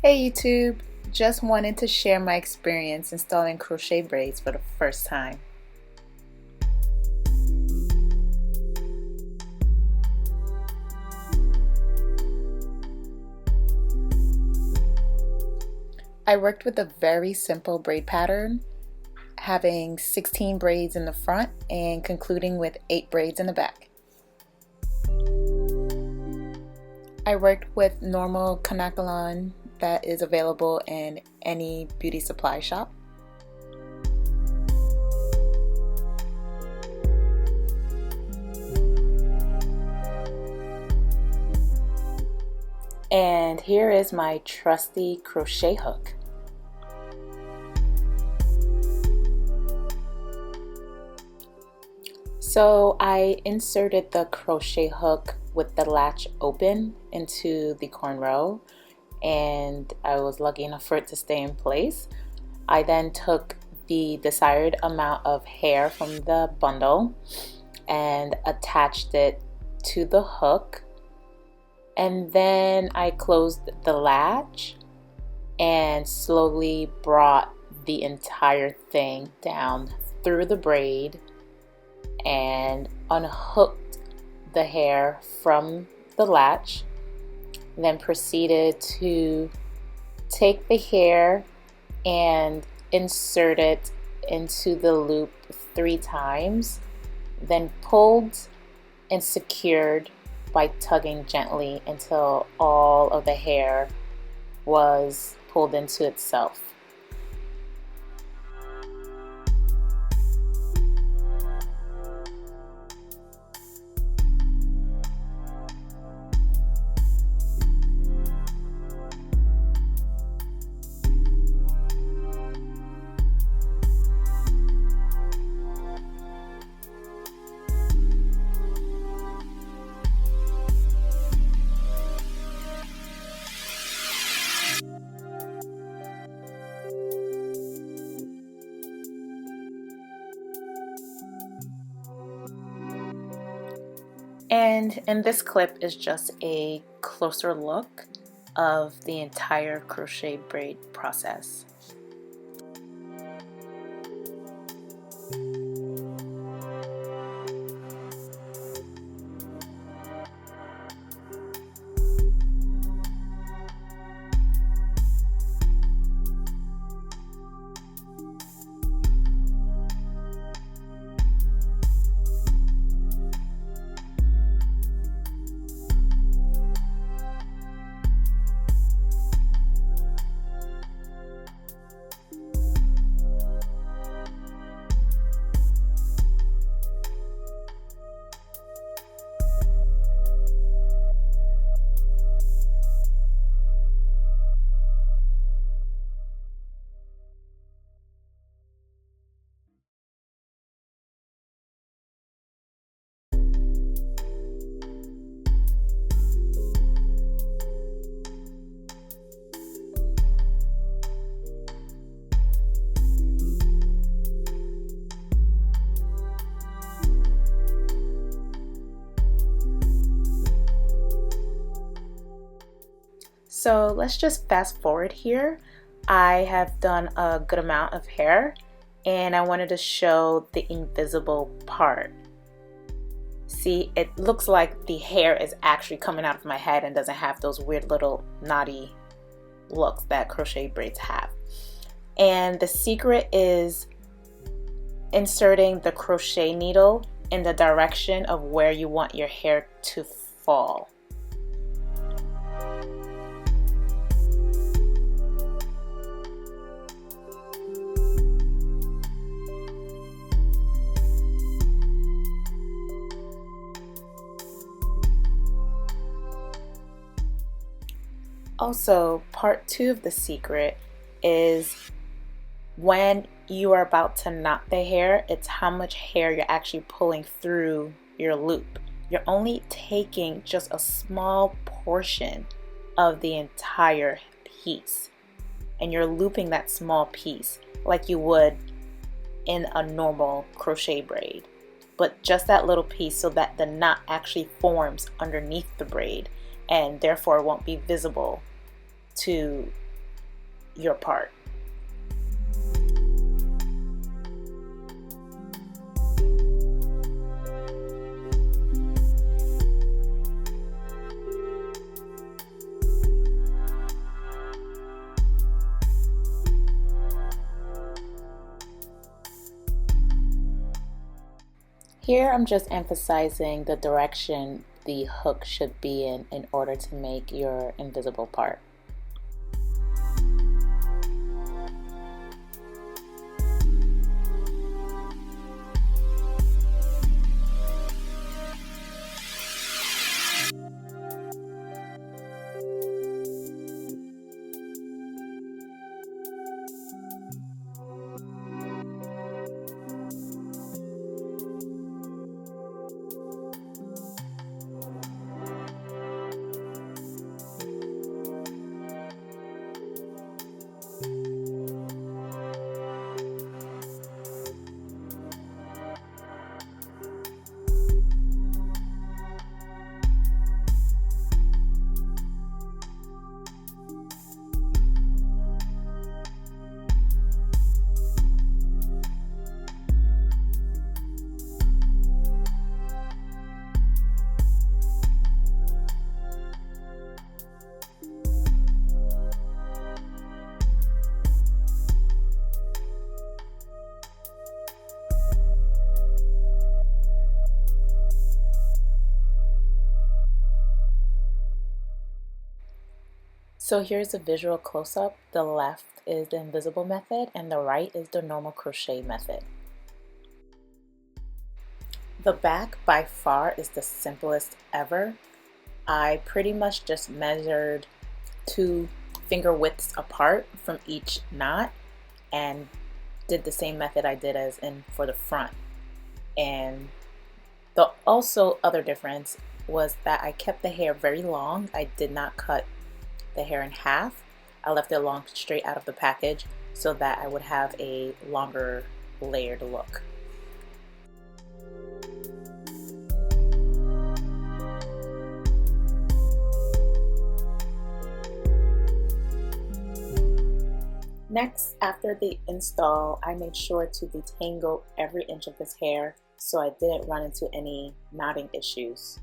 Hey YouTube, just wanted to share my experience installing crochet braids for the first time. I worked with a very simple braid pattern, having 16 braids in the front and concluding with 8 braids in the back. I worked with normal canacolon that is available in any beauty supply shop. And here is my trusty crochet hook. So I inserted the crochet hook with the latch open into the cornrow, and I was lucky enough for it to stay in place. I then took the desired amount of hair from the bundle and attached it to the hook, and then I closed the latch and slowly brought the entire thing down through the braid and unhooked the hair from the latch, then proceeded to take the hair and insert it into the loop 3 times, then pulled and secured by tugging gently until all of the hair was pulled into itself. And in this clip is just a closer look of the entire crochet braid process. So let's just fast forward here. I have done a good amount of hair and I wanted to show the invisible part. See, it looks like the hair is actually coming out of my head and doesn't have those weird little knotty looks that crochet braids have. And the secret is inserting the crochet needle in the direction of where you want your hair to fall. Also, part 2 of the secret is when you are about to knot the hair, it's how much hair you're actually pulling through your loop. You're only taking just a small portion of the entire piece, and you're looping that small piece like you would in a normal crochet braid, but just that little piece so that the knot actually forms underneath the braid and therefore won't be visible to your part. Here I'm just emphasizing the direction the hook should be in order to make your invisible part. So here's a visual close-up. The left is the invisible method and the right is the normal crochet method. The back by far is the simplest ever. I pretty much just measured 2 finger widths apart from each knot and did the same method I did as in for the front. And the also other difference was that I kept the hair very long. I did not cut the hair in half. I left it long straight out of the package so that I would have a longer layered look. Next, after the install, I made sure to detangle every inch of this hair so I didn't run into any knotting issues.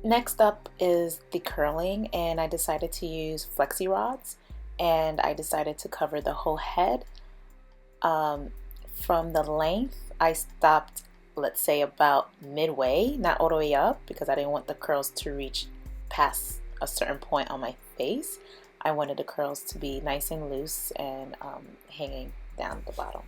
Next up is the curling, and I decided to use flexi rods, and I decided to cover the whole head. From the length, I stopped, let's say about midway, not all the way up, because I didn't want the curls to reach past a certain point on my face. I wanted the curls to be nice and loose and hanging down the bottom.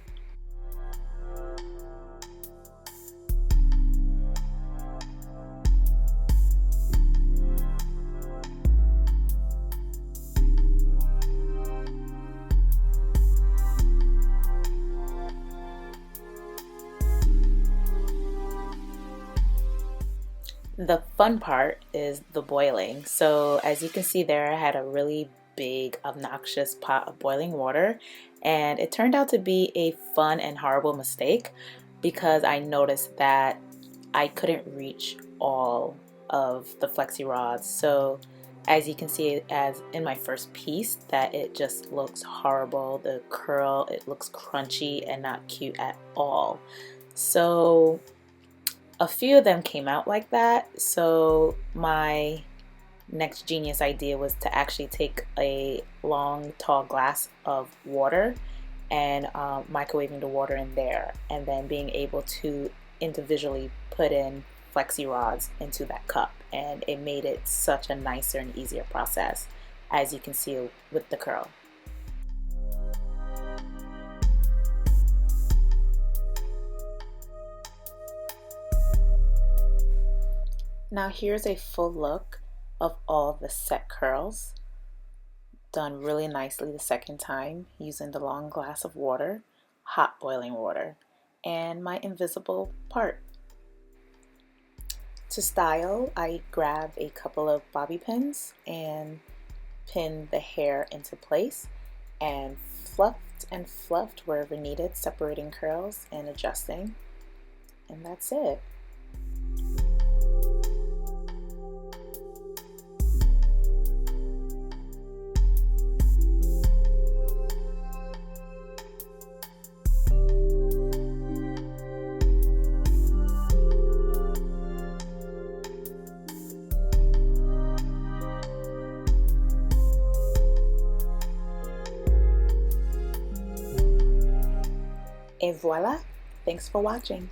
The fun part is the boiling. So as you can see there, I had a really big obnoxious pot of boiling water, and it turned out to be a fun and horrible mistake because I noticed that I couldn't reach all of the flexi rods. So as you can see, as in my first piece, that it just looks horrible. The curl, it looks crunchy and not cute at all. So a few of them came out like that, so my next genius idea was to actually take a long tall glass of water and microwaving the water in there, and then being able to individually put in flexi rods into that cup, and it made it such a nicer and easier process, as you can see with the curl. Now here's a full look of all the set curls, done really nicely the second time using the long glass of water, hot boiling water, and my invisible part. To style, I grabbed a couple of bobby pins and pinned the hair into place and fluffed wherever needed, separating curls and adjusting, and that's it. Et voila! Thanks for watching.